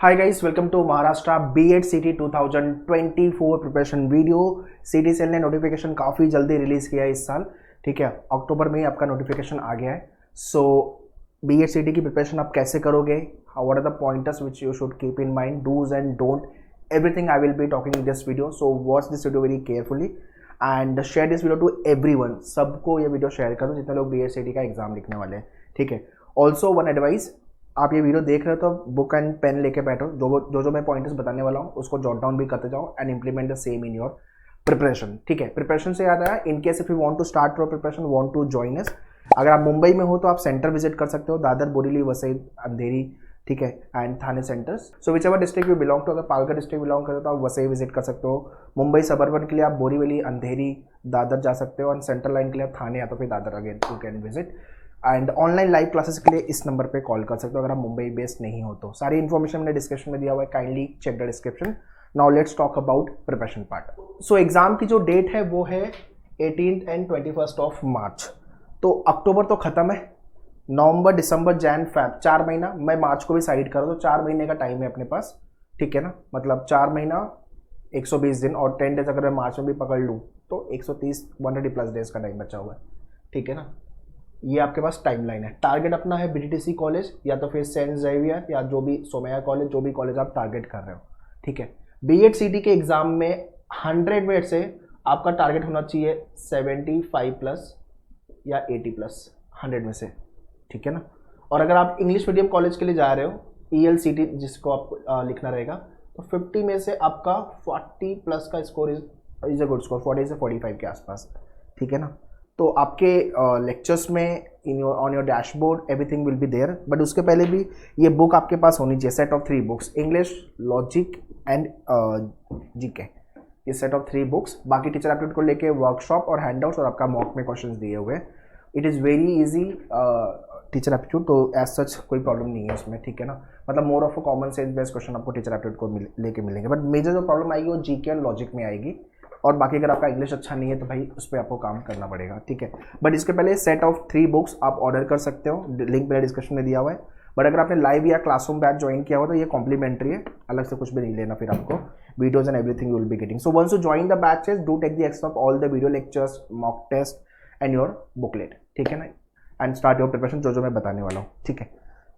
Hi guys, welcome to Maharashtra BEd CET 2024 preparation video. CET cell ने notification काफ़ी जल्दी release किया है इस साल। ठीक है, अक्टूबर में ही आपका नोटिफिकेशन आ गया है। सो बीएड सीटी की प्रिपरेशन आप कैसे करोगे, what are the pointers which you should keep in mind, dos and don't, everything I will be talking in this video. So watch this video very carefully and share this video to everyone. सबको ये video share करो जितने लोग BEd सीटी का exam लिखने वाले हैं। ठीक है, ऑल्सो वन एडवाइस, आप ये वीडियो देख रहे हो तो बुक एंड पेन लेके बैठो, जो मैं पॉइंटर्स बताने वाला हूँ उसको जॉट डाउन भी करते जाओ and implement the same in your preparation. ठीक है, प्रिपरेशन से याद आया, in case if you want to start your preparation, want to join us, अगर आप मुंबई में हो तो आप सेंटर विजिट कर सकते हो, दादर, बोरीवली, वसई, अंधेरी, ठीक है, and Thane centres. So whichever district you belong to, अगर पालघर डिस्ट्रिक्ट बिलोंग करते हो तो आप वसई विजिट कर सकते हो। मुंबई सबर्बन के लिए आप बोरीवली, अंधेरी, दादर जा सकते हो, एंड सेंट्रल लाइन के लिए आप थाने या तो फिर Dadar again you can visit. And online live classes के लिए इस नंबर पे कॉल कर सकते हो अगर आप मुंबई बेस्ड नहीं हो तो। सारी इन्फॉर्मेशन मैंने डिस्क्रिप्शन में दिया हुआ है, kindly check the description. Now let's talk about preparation part. So exam की जो डेट है वो है 18th and 21st of March. तो अक्टूबर तो खत्म है, नवंबर, दिसंबर, जैन, फैब, 4 महीना, मैं मार्च को भी साइड कर दो, 4 महीने का टाइम है अपने पास। ठीक है ना, मतलब 4 महीना 120 दिन और 10 डेज अगर मैं मार्च में भी पकड़ लूँ तो 130 130 प्लस डेज का टाइम बचा हुआ है। ठीक है ना, ये आपके पास टाइमलाइन है। टारगेट अपना है बीटीटीसी कॉलेज या तो फिर सेंट जेवियर या जो भी सोमैया कॉलेज, जो भी कॉलेज आप टारगेट कर रहे हो। ठीक है, बीएड सीटी के एग्जाम में 100 में से आपका टारगेट होना चाहिए 75 प्लस या 80 प्लस, 100 में से। ठीक है ना, और अगर आप इंग्लिश मीडियम कॉलेज के लिए जा रहे हो, ELCT जिसको आपको लिखना रहेगा, तो 50 में से आपका 40 प्लस का score is a good score, 40 से 45 के आसपास। ठीक है ना, तो आपके लेक्चर्स में in your on your dashboard everything will be there, but उसके पहले भी ये बुक आपके पास होनी चाहिए, set of 3 books, English, logic and GK, ये सेट ऑफ 3 बुक्स। बाकी टीचर एप्टीट्यूड को लेके वर्कशॉप और हैंडआउट्स और आपका मॉक में क्वेश्चंस दिए हुए हैं। It is very easy teacher aptitude, तो एज सच कोई प्रॉब्लम नहीं है उसमें। ठीक है ना, मतलब more of a common sense based question आपको टीचर एप्टीट्यूड को लेके मिलेंगे, बट मेजर जो प्रॉब्लम आएगी वो जीके एंड लॉजिक में आएगी। और बाकी अगर आपका इंग्लिश अच्छा नहीं है तो भाई उस पर आपको काम करना पड़ेगा। ठीक है, बट इसके पहले सेट ऑफ 3 बुक्स आप ऑर्डर कर सकते हो, लिंक मेरे डिस्क्रिप्शन में दिया हुआ है। बट अगर आपने लाइव या क्लासरूम बैच ज्वाइन किया हो तो ये कॉम्प्लीमेंट्री है, अलग से कुछ भी नहीं लेना फिर आपको, videos and everything you will be getting. So once you join the batches, do take the access of all the video lectures, mock test and your booklet. ठीक है ना, एंड स्टार्ट योर प्रिपरेशन जो मैं बताने वाला हूँ। ठीक है,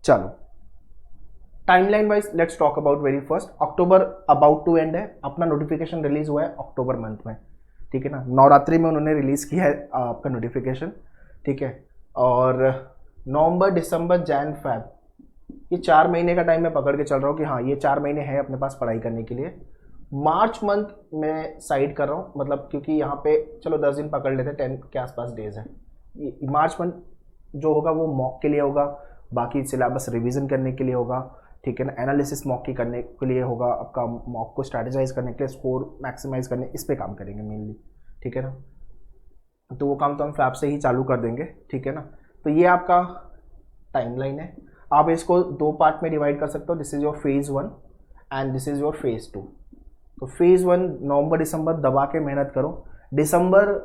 चलो timeline wise let's talk about very first. October about to end है, अपना नोटिफिकेशन रिलीज हुआ है अक्टूबर मंथ में। ठीक है ना, नवरात्रि में उन्होंने रिलीज किया है आपका नोटिफिकेशन। ठीक है, और नवंबर, दिसंबर, जैन, फैब, ये 4 महीने का टाइम मैं पकड़ के चल रहा हूँ कि हाँ ये 4 महीने हैं अपने पास पढ़ाई करने के लिए। मार्च मंथ में साइड कर रहा हूँ, मतलब क्योंकि यहाँ पे चलो 10 दिन पकड़ लेते, 10 के आसपास डेज है। मार्च मंथ जो होगा वो मॉक के लिए होगा, बाकी सिलेबस रिवीजन करने के लिए होगा। ठीक है ना, एनालिसिस मॉक की करने के लिए होगा, आपका मॉक को स्ट्रैटेजाइज करने के लिए, स्कोर मैक्सिमाइज करने, इस पे काम करेंगे मेनली। ठीक है ना, तो वो काम तो हम फैब से ही चालू कर देंगे। ठीक है ना, तो ये आपका टाइमलाइन है। आप इसको 2 पार्ट में डिवाइड कर सकते हो, this is your phase 1 and this is your phase 2। तो फेज 1 नवंबर दिसंबर दबा के मेहनत करो। दिसंबर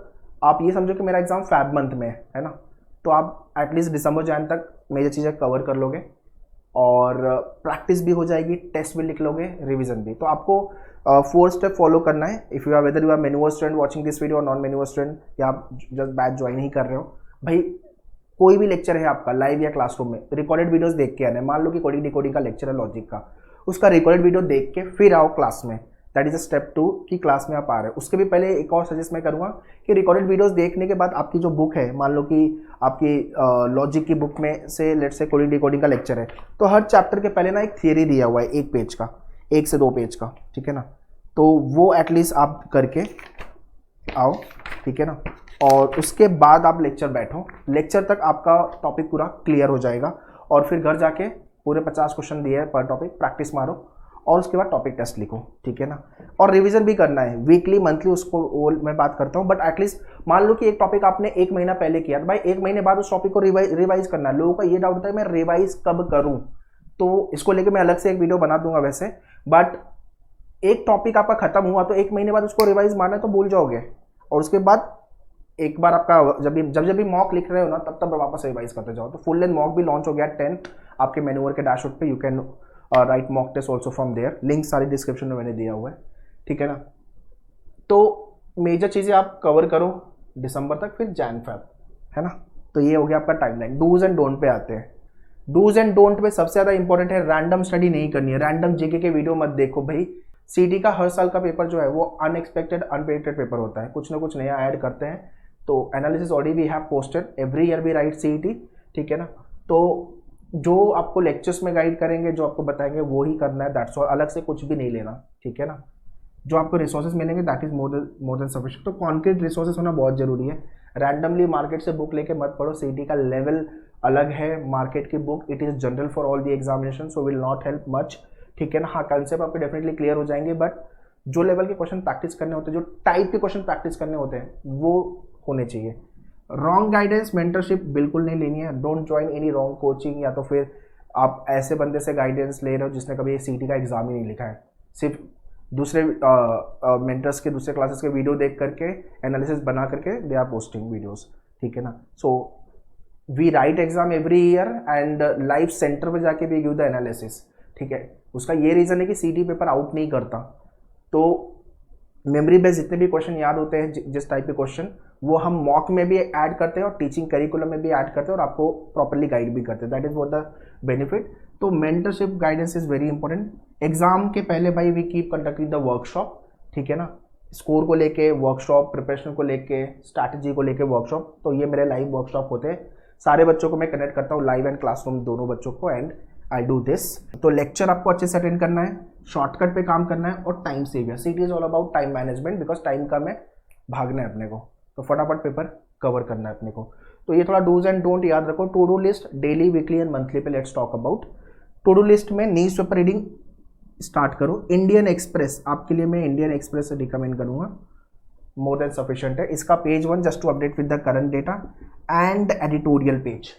आप ये समझो कि मेरा एग्जाम फैब मंथ में है ना, तो आप एटलीस्ट दिसंबर जैन तक मेजर चीज़ें कवर कर लोगे और प्रैक्टिस भी हो जाएगी, टेस्ट भी लिख लोगे, रिवीजन भी। तो आपको 4 स्टेप फॉलो करना है। If you are whether you are मेन्यूअर स्टूडेंट वाचिंग दिस वीडियो और नॉन मेन्यूअर स्टूडेंट, या आप जस्ट बैच ज्वाइन ही कर रहे हो, भाई कोई भी लेक्चर है आपका लाइव या क्लासरूम में, रिकॉर्डेड वीडियोस देख के आना है। मान लो कि कोडिंग डिकोडिंग का लेक्चर है लॉजिक का, उसका रिकॉर्डेड वीडियो देख के फिर आओ क्लास में। दैट इज अ स्टेप 2 कि क्लास में आप आ रहे हो। उसके भी पहले एक और सजेस्ट मैं करूँगा कि रिकॉर्डेड वीडियोस देखने के बाद आपकी जो बुक है, मान लो कि आपकी लॉजिक की बुक में से लेट्स से कोडिंग डिकोडिंग का लेक्चर है, तो हर चैप्टर के पहले ना एक थियरी दिया हुआ है 1 पेज का, 1 से 2 पेज का। ठीक है ना, तो वो एटलीस्ट आप करके आओ। ठीक है ना, और उसके बाद आप लेक्चर बैठो, लेक्चर तक आपका टॉपिक पूरा क्लियर हो जाएगा और फिर घर जाके पूरे 50 क्वेश्चन दिए हैं पर टॉपिक, प्रैक्टिस मारो और उसके बाद टॉपिक टेस्ट लिखो। ठीक है ना, और रिवीजन भी करना है वीकली मंथली, उसको वो मैं बात करता हूँ। बट एटलीस्ट मान लो कि एक टॉपिक आपने 1 महीना पहले किया, तो भाई 1 महीने बाद उस टॉपिक को रिवाइज करना है। लोगों का ये डाउट होता है मैं रिवाइज कब करूँ, तो इसको लेकर मैं अलग से एक वीडियो बना दूंगा वैसे। बट एक टॉपिक आपका खत्म हुआ तो 1 महीने बाद उसको रिवाइज मारना है तो भूल जाओगे, और उसके बाद एक बार आपका जब भी मॉक लिख रहे हो ना, तब वापस रिवाइज करते जाओ। तो फुल लेंथ मॉक भी लॉन्च हो गया 10 आपके मेन्यूअर के डैशबोर्ड पे, you can write mock test also from there, link सारी डिस्क्रिप्शन में मैंने दिया हुआ है, ठीक है ना। तो मेजर चीज़ें आप कवर करो दिसंबर तक, फिर जैन फेब, है ना। तो ये हो गया आपका timeline. Dos and don't pay आते हैं। डूज एंड डोंट पे सबसे ज़्यादा इंपॉर्टेंट है, रैंडम स्टडी नहीं करनी है, रैंडम जीके के वीडियो मत देखो भाई। सीटी का हर साल का पेपर जो है वो अनएक्सपेक्टेड अनप्रेडिक्टेड पेपर होता है, कुछ ना कुछ नया ऐड करते हैं। तो analysis already we have posted, every year we write CET, ठीक है ना। तो जो आपको लेक्चर्स में गाइड करेंगे, जो आपको बताएंगे वो ही करना है, दैट्स ऑल, अलग से कुछ भी नहीं लेना, ठीक है ना। जो आपको रिसोर्सेज मिलेंगे that is more than sufficient. तो कॉन्क्रीट रिसोर्सेज होना बहुत जरूरी है। रैंडमली मार्केट से बुक लेके मत पढ़ो, सीटी का लेवल अलग है मार्केट की book, it is general for all the examination, so will not help much, ठीक है ना। हाँ, कंसेप्ट आपके डेफिनेटली क्लियर हो जाएंगे, बट जो लेवल के क्वेश्चन प्रैक्टिस करने होते हैं, जो टाइप के क्वेश्चन प्रैक्टिस करने होते हैं, वो होने चाहिए। रॉन्ग गाइडेंस मेंटरशिप बिल्कुल नहीं लेनी है, don't join any wrong coaching, या तो फिर आप ऐसे बंदे से गाइडेंस ले रहे हो जिसने कभी सीटी का एग्जाम ही नहीं लिखा है, सिर्फ दूसरे मेंटर्स के दूसरे क्लासेस के वीडियो देख करके एनालिसिस बना करके दे आर पोस्टिंग वीडियोस, ठीक है ना। So we write exam every year and live centre पे जाके भी गिव द एनालिसिस, ठीक है। उसका ये रीज़न है कि सीटी पेपर आउट नहीं करता, तो मेमोरी बेस्ड जितने भी क्वेश्चन याद होते हैं, जिस टाइप के क्वेश्चन, वो हम मॉक में भी ऐड करते हैं और टीचिंग करिकुलम में भी ऐड करते हैं और आपको प्रॉपरली गाइड भी करते हैं, that is what the benefit. तो mentorship guidance is very important. Exam के पहले भाई we keep conducting the workshop, ठीक है ना, स्कोर को लेके वर्कशॉप, प्रिपरेशन को लेके, स्ट्रैटेजी को लेके वर्कशॉप। तो ये मेरे लाइव वर्कशॉप होते हैं, सारे बच्चों को मैं कनेक्ट करता हूँ, लाइव एंड क्लासरूम दोनों बच्चों को, एंड आई डू दिस। तो लेक्चर आपको अच्छे से अटेंड करना है, शॉर्टकट पे काम करना है और time saviour. CT is all about time management, because time कम है, भागना है अपने को, तो फटाफट पेपर कवर करना है अपने को। तो ये थोड़ा डूज एंड डोंट याद रखो। To do list daily, weekly and monthly पे let's talk about. To do list में न्यूज पेपर रीडिंग स्टार्ट करो। इंडियन एक्सप्रेस, आपके लिए मैं इंडियन एक्सप्रेस से रिकमेंड करूंगा, मोर देन सफिशिएंट है। इसका page 1 just to update with the current data and editorial page.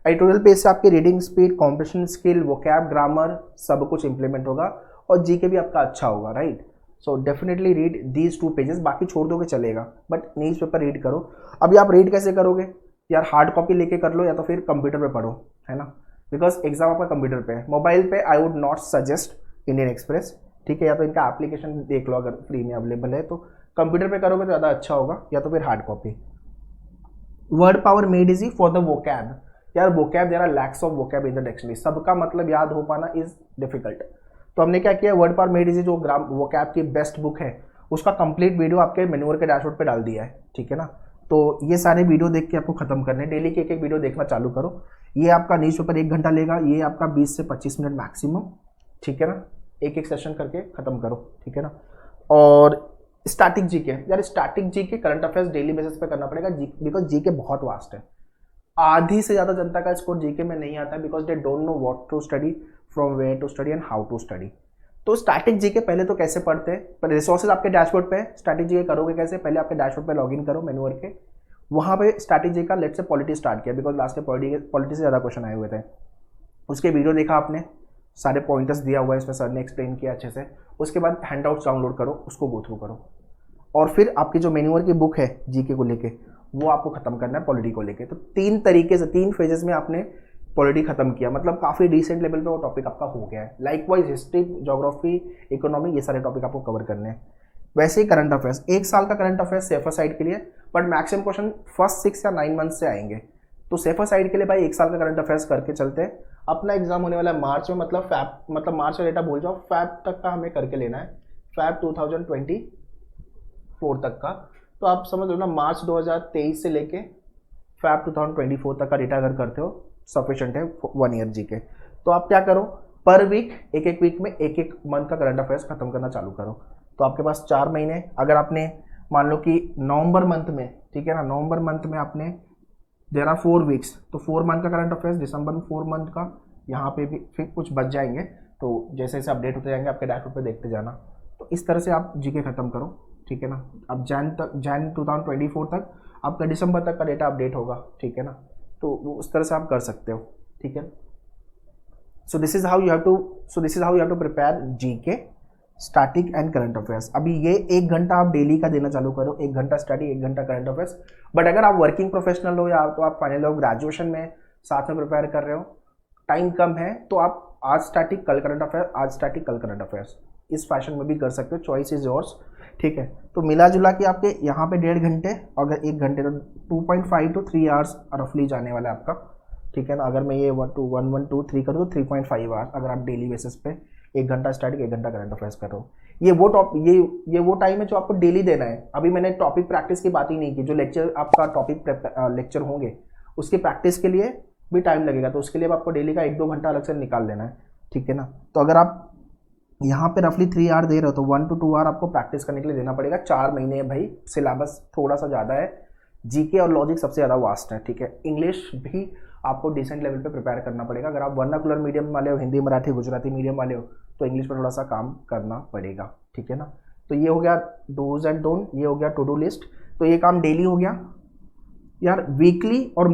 Editorial page से आपकी reading speed, comprehension skill, vocab, grammar सब कुछ इंप्लीमेंट होगा और जीके भी आपका अच्छा होगा, right. So definitely read these 2 pages, बाकी छोड़ दोगे चलेगा, बट न्यूज़ पेपर रीड करो। अभी आप रीड कैसे करोगे यार, हार्ड कॉपी लेके कर लो या तो फिर कंप्यूटर पे पढ़ो, है ना, बिकॉज एग्जाम आपका कंप्यूटर पे है। मोबाइल पे I would not suggest Indian express, ठीक है, या तो इनका एप्लीकेशन देख लो अगर फ्री में अवेलेबल है, तो कंप्यूटर पे करोगे तो ज़्यादा अच्छा होगा, या तो फिर hard copy. Word power made easy for the vocab, यार vocab, there are lakhs of vocab in the dictionary, सबका मतलब याद हो पाना इज डिफिकल्ट। तो हमने क्या किया, वर्ड पावर मेड इजी जो वोकैब की बेस्ट बुक है, उसका कंप्लीट वीडियो आपके मेन्यूअर के डैशबोर्ड पे डाल दिया है, ठीक है ना। तो ये सारे वीडियो देख के आपको खत्म करने, डेली के एक वीडियो देखना चालू करो। ये आपका न्यूज़ पेपर 1 घंटा लेगा, ये आपका 20 से 25 मिनट मैक्सिमम, ठीक है ना। एक सेशन करके खत्म करो, ठीक है ना। और स्टैटिक जीके, यार static GK current affairs daily basis पे करना पड़ेगा, बिकॉज जीके बहुत वास्ट है। आधी से ज़्यादा जनता का स्कोर जीके में नहीं आता है, because they don't know what to study, from where to study and how to study. तो स्टैटिक जीके पहले तो कैसे पढ़ते हैं, पर रिसोर्सेज आपके डैशबोर्ड पे है। स्टैटिक जीके करोगे कैसे, पहले आपके डैशबोर्ड पे लॉगिन करो मेन्यूअर के, वहाँ पे स्टैटिक जीके का लेट से पॉलिटी स्टार्ट किया, बिकॉज लास्ट में पॉलिटी से ज़्यादा क्वेश्चन आए हुए थे। उसके वीडियो देखा आपने, सारे पॉइंटर्स दिया हुआ है इसमें, सर ने एक्सप्लेन किया अच्छे से। उसके बाद हैंडआउट्स डाउनलोड करो, उसको गो थ्रू करो, और फिर आपकी जो मेन्यूअर की बुक है जीके को लेके, वो आपको खत्म करना है पॉलिटी को लेके। तो 3 तरीके से 3 फेजेस में आपने पॉलिटी खत्म किया, मतलब काफ़ी डिसेंट लेवल पे वो टॉपिक आपका हो गया है। लाइकवाइज हिस्ट्री, ज्योग्राफी, इकोनॉमी, ये सारे टॉपिक आपको कवर करने हैं। वैसे ही करंट अफेयर्स, 1 साल का करंट अफेयर्स सेफर साइड के लिए, बट मैक्सिमम क्वेश्चन फर्स्ट 6 या 9 मंथ से आएंगे। तो सेफर साइड के लिए भाई 1 साल का करंट अफेयर्स करके चलते हैं। अपना एग्जाम होने वाला है मार्च में, मतलब मार्च का डेटा भूल जाओ, फैब तक का हमें करके लेना है, फैब 2024 तक का। तो आप समझ लो ना, मार्च 2023 से लेके फैब 2024 तक का डेटा अगर करते हो सफिशिएंट है 1 ईयर जी के। तो आप क्या करो, पर वीक, एक वीक में एक मंथ का करंट अफेयर्स खत्म करना चालू करो। तो आपके पास 4 महीने, अगर आपने मान लो कि नवंबर मंथ में, ठीक है ना, नवंबर मंथ में आपने देयर आर 4 वीक्स, तो 4 मंथ का करंट अफेयर्स, दिसंबर में 4 मंथ का, यहाँ पे भी फिर कुछ बच जाएंगे। तो जैसे जैसे अपडेट होते जाएंगे आपके डैशबोर्ड पे देखते जाना। तो इस तरह से आप जीके खत्म करो, ठीक है ना। अब जैन 2024 तक आपका दिसंबर तक का डेटा अपडेट होगा, ठीक है ना। तो उस तरह से आप कर सकते हो, ठीक है। So this is how you have to prepare GK, static and current affairs. अभी ये 1 घंटा आप डेली का देना चालू करो, 1 घंटा स्टडी, 1 घंटा करंट अफेयर्स। बट अगर आप वर्किंग प्रोफेशनल हो या तो आप फाइनल हो, ग्रेजुएशन में साथ में प्रिपेयर कर रहे हो, टाइम कम है तो आप आज स्टैटिक कल करंट अफेयर, आज स्टैटिक कल करंट अफेयर्स, इस फैशन में भी कर सकते हो, चॉइस इज योर्स, ठीक है। तो मिला जुला के आपके यहाँ पे 1.5 घंटे, अगर 1 घंटे तो 2.5 to 3 आवर्स रफली जाने वाला है आपका, ठीक है ना। अगर मैं ये 1 2 1 1 2 3 करूँ तो 3.5 आवर्स, अगर आप डेली बेसिस पे 1 घंटा स्टैटिक 1 घंटा करंट अफेयर्स कर रहे हो। ये वो टाइम है जो आपको डेली देना है। अभी मैंने टॉपिक प्रैक्टिस की बात ही नहीं की, जो लेक्चर आपका टॉपिक लेक्चर होंगे उसकी प्रैक्टिस के लिए भी टाइम लगेगा, तो उसके लिए आपको डेली का 1-2 घंटा अलग से निकाल लेना है, ठीक है ना। तो अगर आप यहाँ पे रफली 3 आवर दे रहे हो तो 1 to 2 आवर आपको प्रैक्टिस करने के लिए देना पड़ेगा। 4 महीने भाई, सिलेबस थोड़ा सा ज़्यादा है, जीके और लॉजिक सबसे ज़्यादा वास्ट है, ठीक है। इंग्लिश भी आपको डिसेंट लेवल पे प्रिपेयर करना पड़ेगा। अगर आप वर्नाकुलर मीडियम वाले हो, हिंदी मराठी गुजराती मीडियम वाले हो, तो इंग्लिश पर थोड़ा सा काम करना पड़ेगा, ठीक है ना। तो ये हो गया डूज एंड डोंट, ये हो गया टू डू लिस्ट। तो ये काम डेली हो गया यार। वीकली और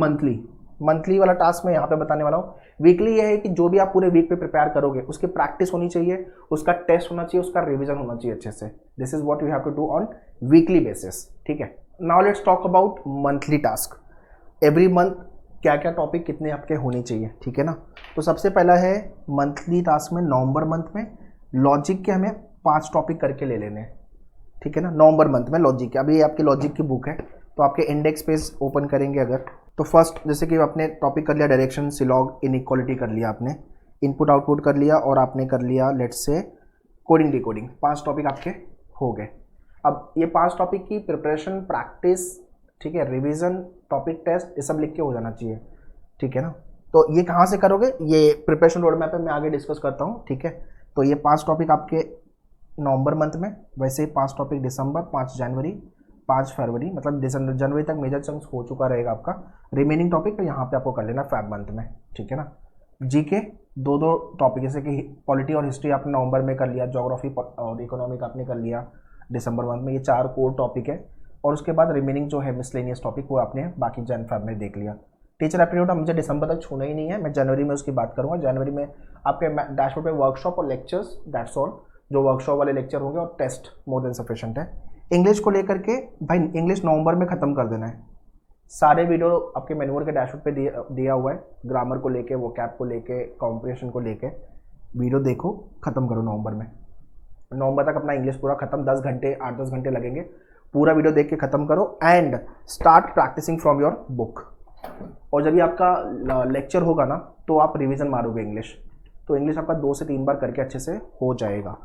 मंथली वाला टास्क मैं यहाँ पे बताने वाला हूँ। वीकली ये है कि जो भी आप पूरे वीक पे प्रिपेयर करोगे उसकी प्रैक्टिस होनी चाहिए, उसका टेस्ट होना चाहिए, उसका रिवीजन होना चाहिए अच्छे से। This is what you have to do on weekly basis, ठीक है। Now let's talk about monthly task. Every month क्या क्या टॉपिक कितने आपके होने चाहिए, ठीक है ना। तो सबसे पहला है मंथली टास्क में, नवंबर मंथ में लॉजिक के हमें 5 टॉपिक करके ले लेने हैं, ठीक है ना। नवंबर मंथ में लॉजिक के, अभी आपकी लॉजिक की बुक है तो आपके इंडेक्स पेज ओपन करेंगे अगर, तो फर्स्ट जैसे कि आपने टॉपिक कर लिया डायरेक्शन, सिलॉग, इनइक्वालिटी कर लिया आपने, इनपुट आउटपुट कर लिया, और आपने कर लिया let's say coding decoding. 5 topic आपके हो गए। अब ये 5 टॉपिक की प्रिपरेशन, प्रैक्टिस, ठीक है, रिवीजन, टॉपिक टेस्ट, ये सब लिख के हो जाना चाहिए, ठीक है ना। तो ये कहाँ से करोगे, ये प्रिपरेशन रोड मैप पे मैं आगे डिस्कस करता हूँ, ठीक है। तो ये 5 टॉपिक आपके नवंबर मंथ में, वैसे ही 5 टॉपिक दिसंबर, 5 जनवरी, 5 फरवरी, मतलब दिसंबर जनवरी तक मेजर चंक्स हो चुका रहेगा आपका। रिमेनिंग टॉपिक यहाँ पे आपको कर लेना फेब मंथ में, ठीक है ना। जीके 2 टॉपिक, जैसे कि पॉलिटी और हिस्ट्री आपने नवंबर में कर लिया, ज्योग्राफी और इकोनॉमिक आपने कर लिया दिसंबर मंथ में, ये 4 कोर टॉपिक है। और उसके बाद रिमेनिंग जो है मिसलेनियस टॉपिक वो आपने बाकी जन फेब में देख लिया। टीचर एप्टीट्यूड मुझे दिसंबर तक छूना ही नहीं है, मैं जनवरी में उसकी बात करूँगा। जनवरी में आपके डैशबोर्ड पे वर्कशॉप और लेक्चर्स, दैट्स ऑल। जो वर्कशॉप वाले लेक्चर होंगे और टेस्ट मोर देन सफिशिएंट है। इंग्लिश को लेकर के भाई, इंग्लिश नवंबर में ख़त्म कर देना है। सारे वीडियो आपके मैनुअल के डैशबोर्ड पे दिया हुआ है, ग्रामर को लेके, वोकैब को लेके, कॉम्प्रिहेंशन को लेके वीडियो देखो, ख़त्म करो नवंबर में। नवंबर तक अपना इंग्लिश पूरा खत्म, 10 घंटे 8-10 घंटे लगेंगे, पूरा वीडियो देख के ख़त्म करो and start practising from your book. और जब भी आपका लेक्चर होगा ना तो आप रिवीजन मारोगे इंग्लिश, तो इंग्लिश आपका 2 से 3 बार करके अच्छे से हो जाएगा।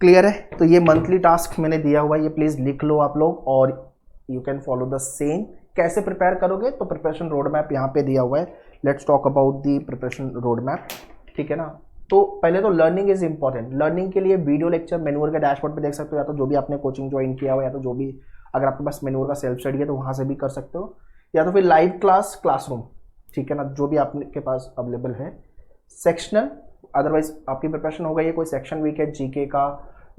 क्लियर है। तो ये मंथली टास्क मैंने दिया हुआ है, ये प्लीज़ लिख लो आप लोग और you can follow the same. कैसे प्रिपेयर करोगे, तो प्रिपरेशन रोड मैप यहाँ पे दिया हुआ है। Let's talk about the preparation road map, ठीक है ना। तो पहले तो लर्निंग इज इंपॉर्टेंट। लर्निंग के लिए वीडियो लेक्चर मैनुअल के डैशबोर्ड पे देख सकते हो, या तो जो भी आपने कोचिंग ज्वाइन किया हो, या तो जो भी अगर आपके पास मैनुअल का सेल्फ स्टडी है तो वहाँ से भी कर सकते हो, या तो फिर लाइव क्लास क्लासरूम, ठीक है ना, जो भी आपके पास अवेलेबल है। सेक्शनल, अदरवाइज आपकी प्रिपरेशन हो गई है, कोई सेक्शन वीक है जीके का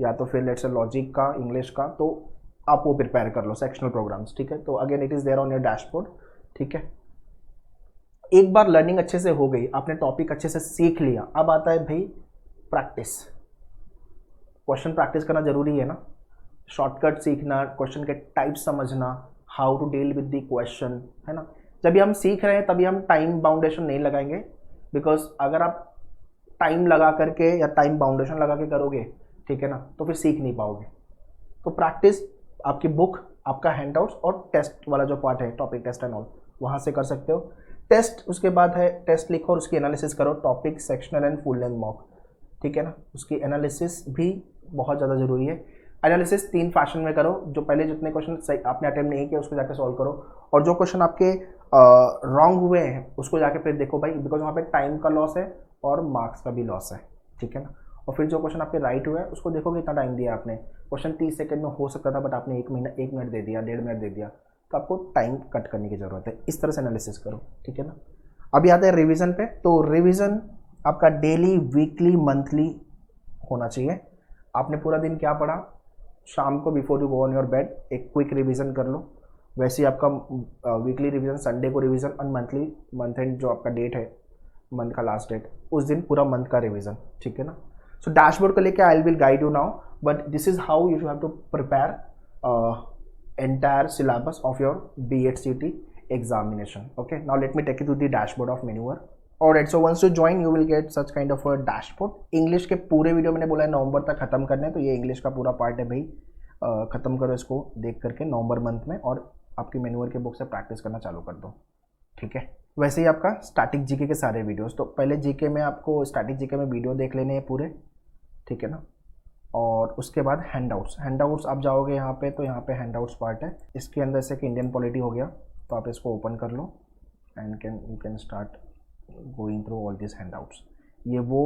या तो फिर लेट्स से लॉजिक का, इंग्लिश का, तो आप वो प्रिपेयर कर लो सेक्शनल प्रोग्राम्स, ठीक है। तो again it is there on your dashboard, ठीक है। एक बार लर्निंग अच्छे से हो गई, आपने टॉपिक अच्छे से सीख लिया, अब आता है भाई प्रैक्टिस। क्वेश्चन प्रैक्टिस करना जरूरी है ना, शॉर्टकट सीखना, क्वेश्चन के टाइप समझना, how to deal with the question, है ना। जब भी हम सीख रहे हैं तभी हम टाइम बाउंडेशन नहीं लगाएंगे, बिकॉज अगर आप टाइम लगा करके या टाइम बाउंडेशन लगा के करोगे, ठीक है ना, तो फिर सीख नहीं पाओगे। तो प्रैक्टिस आपकी बुक, आपका हैंडआउट्स और टेस्ट वाला जो पार्ट है, टॉपिक टेस्ट एंड ऑल, वहाँ से कर सकते हो। टेस्ट उसके बाद है, टेस्ट लिखो और उसकी एनालिसिस करो, topic, sectional and full length mock, ठीक है ना। उसकी एनालिसिस भी बहुत ज़्यादा ज़रूरी है। एनालिसिस 3 फैशन में करो, जो पहले जितने क्वेश्चन आपने अटेम्प्ट नहीं किया उसको जाकर सॉल्व करो, और जो क्वेश्चन आपके रॉन्ग हुए हैं उसको जाके फिर देखो भाई, बिकॉज वहाँ पे टाइम का लॉस है और मार्क्स का भी लॉस है, ठीक है ना। और फिर जो क्वेश्चन आपके राइट हुआ है उसको देखोगे इतना टाइम दिया आपने, क्वेश्चन 30 सेकंड में हो सकता था बट आपने 1 मिनट दे दिया, 1.5 मिनट दे दिया, तो आपको टाइम कट करने की ज़रूरत है। इस तरह से एनालिसिस करो, ठीक है ना। अभी आते हैं रिवीजन पे। तो रिवीजन आपका डेली, वीकली, मंथली होना चाहिए। आपने पूरा दिन क्या पढ़ा, शाम को before you go on your bed एक क्विक रिवीजन कर लो। वैसे ही आपका वीकली रिवीजन, संडे को रिवीजन, और मंथली, मंथ एंड जो आपका डेट है, मंथ का लास्ट डेट, उस दिन पूरा मंथ का रिवीजन, ठीक है ना। सो डैशबोर्ड को लेके I will guide you now, but this is how you have to prepare entire syllabus of your BEd CET examination. Okay, now let me take you to the dashboard of Maneuver. और so once you join you will get such kind of a dashboard. English के पूरे video मैंने बोला है नवंबर तक खत्म करने, तो ये इंग्लिश का पूरा पार्ट है भाई, खत्म करो इसको देख करके नवंबर मंथ में, और आपकी मैनुअल के बुक से प्रैक्टिस करना चालू कर दो, ठीक है। वैसे ही आपका स्टैटिक जीके के सारे वीडियोस, तो पहले जीके में आपको स्टैटिक जीके में वीडियो देख लेने हैं पूरे, ठीक है ना। और उसके बाद हैंडआउट्स आप जाओगे यहाँ पे, तो यहाँ पे हैंडआउट्स पार्ट है, इसके अंदर से कि इंडियन पॉलिटी हो गया, तो आप इसको ओपन कर लो and you can start going through all this handouts. ये वो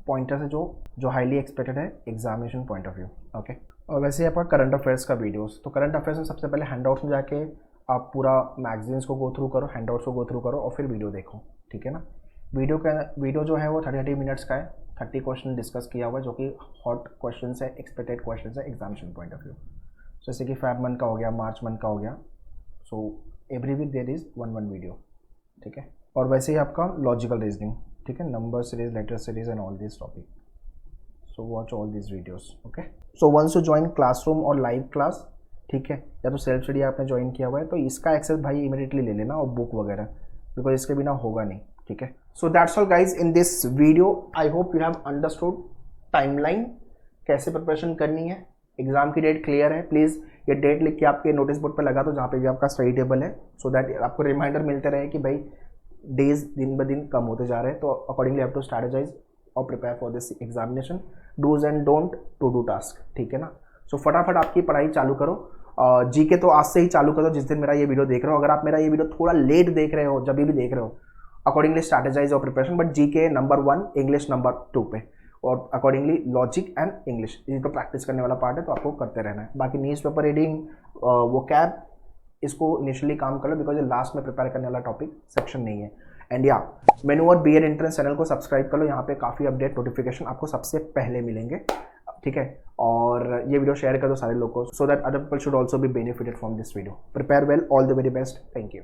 पॉइंटर्स है जो हाईली एक्सपेक्टेड है examination point of view, okay. और वैसे ही आपका करंट अफेयर्स का वीडियोस, तो करंट अफेयर्स में सबसे पहले हैंडआउट्स में जाके आप पूरा मैगजीन्स को गो थ्रू करो, हैंडआउट्स को गो थ्रू करो और फिर वीडियो देखो, ठीक है ना। वीडियो जो है वो 30 मिनट्स का है, 30 क्वेश्चन डिस्कस किया हुआ है जो कि हॉट क्वेश्चन है, एक्सपेक्टेड क्वेश्चन है एग्जामिनेशन पॉइंट ऑफ व्यू। जैसे कि फेब मंथ का हो गया, मार्च मंथ का हो गया, so every week there is one video, ठीक है। और वैसे ही आपका लॉजिकल रीजनिंग, ठीक है, number series, letter series and all this topic, so watch all this videos, okay. So once you join classroom और लाइव क्लास, ठीक है, या तो सेल्फ स्टडी आपने ज्वाइन किया हुआ है तो इसका एक्सेस भाई इमीडिएटली ले लेना, और बुक वगैरह, बिकॉज इसके बिना होगा नहीं, ठीक है। So that's all guys in this video. I hope you have understood timeline, कैसे प्रिपरेशन करनी है। एग्जाम की डेट क्लियर है, प्लीज़ ये डेट लिख के आपके नोटिस बोर्ड पर लगा दो जहाँ पे भी आपका स्टडी टेबल है, सो दैट आपको रिमाइंडर मिलते रहे कि भाई डेज दिन ब दिन कम होते जा रहे हैं, तो अकॉर्डिंगली हैव टू स्ट्रैटेजाइज और prepare for this examination, do's and don't to do task, ठीक है ना। सो फटाफट आपकी पढ़ाई चालू करो। जीके तो आज से ही चालू करो जिस दिन मेरा ये वीडियो देख रहे हो। अगर आप मेरा ये वीडियो थोड़ा लेट देख रहे हो, जब भी देख रहे हो, अकॉर्डिंगली स्ट्रैटेजाइज और preparation, but GK number 1, English number 2 पे, और अकॉर्डिंगली लॉजिक एंड इंग्लिश, ये तो प्रैक्टिस करने वाला पार्ट है, तो आपको करते रहना है। बाकी न्यूज़ पेपर रीडिंग, वो कैब, इसको इनिशियली काम कर लो, बिकॉज ये लास्ट में प्रिपेयर करने वाला टॉपिक सेक्शन नहीं है। एंड या मैनुअल बीएड एंट्रेंस चैनल को सब्सक्राइब कर लो, यहाँ पे काफ़ी अपडेट नोटिफिकेशन आपको सबसे पहले मिलेंगे, ठीक है। और ये वीडियो शेयर कर दो सारे लोगों को, so that other people should also be benefited from this video. Prepare well, all the very best, thank you.